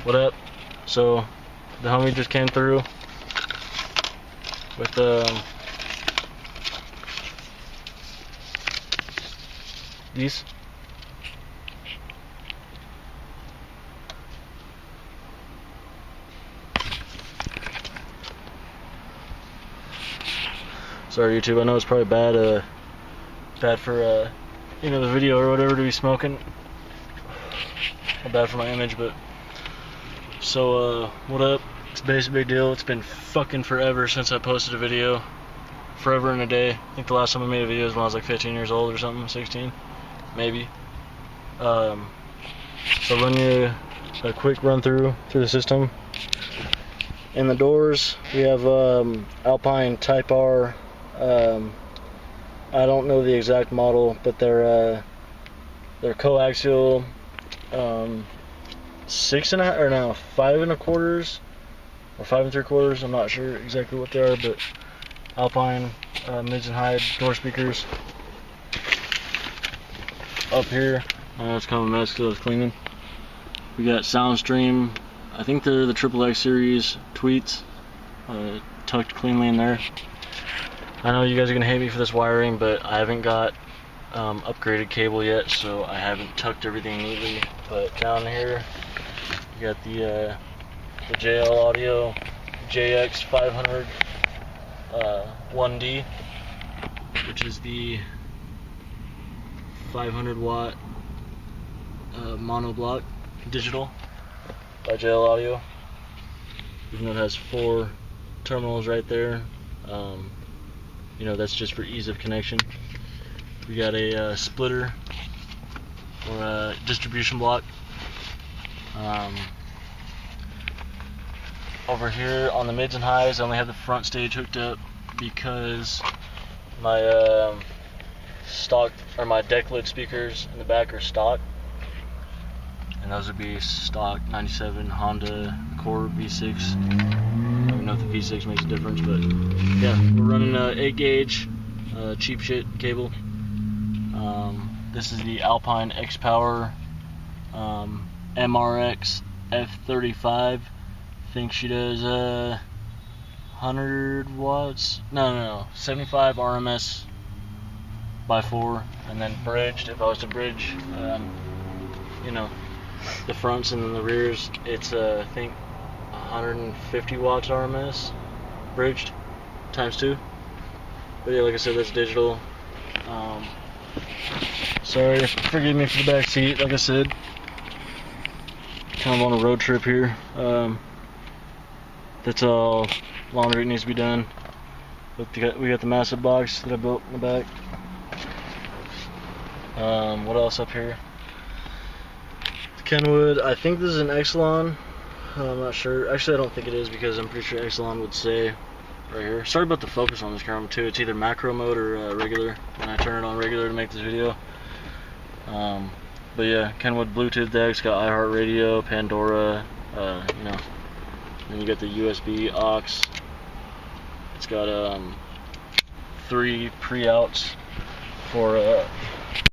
What up? So the homie just came through with these. Sorry YouTube, I know it's probably bad for you know, the video or whatever to be smoking. Bad for my image, but so what up? It's Bass Big Deal. It's been fucking forever since I posted a video. Forever and a day. I think the last time I made a video was when I was like 15 years old or something, 16 maybe. So run you a quick run through the system. In the doors we have Alpine Type R. I don't know the exact model, but they're coaxial 5 1/4 or 5 3/4. I'm not sure exactly what they are, but Alpine mids and high door speakers. Up here, it's kind of a mess because I was cleaning. We got Soundstream. I think they're the XXX series tweets, tucked cleanly in there. I know you guys are gonna hate me for this wiring, but I haven't got upgraded cable yet, so I haven't tucked everything neatly. But down here, you got the JL Audio JX 500 1D, which is the 500 watt mono block digital by JL Audio. Even though it has 4 terminals right there, you know, that's just for ease of connection. We got a splitter or a distribution block. Over here on the mids and highs, I only have the front stage hooked up because my stock or my deck lid speakers in the back are stock, and those would be stock 97 Honda Accord V6. I don't even know if the V6 makes a difference, but yeah, we're running a 8 gauge cheap shit cable. This is the Alpine X Power MRX F35. I think she does 100 watts. No, 75 RMS by 4, and then bridged. If I was to bridge, you know, the fronts and then the rears, it's I think 150 watts RMS bridged times 2. But yeah, like I said, that's digital. Sorry, forgive me for the back seat. Like I said, kind of on a road trip here. That's all laundry needs to be done. But we got the massive box that I built in the back. What else up here? The Kenwood. I think this is an Exelon. I'm not sure. Actually, I don't think it is, because I'm pretty sure Exelon would say right here. Sorry about the focus on this camera too. It's either macro mode or regular when I turn it on regular to make this video. But yeah, Kenwood Bluetooth decks, got iHeartRadio, Pandora, you know. Then you got the USB aux. It's got 3 pre-outs for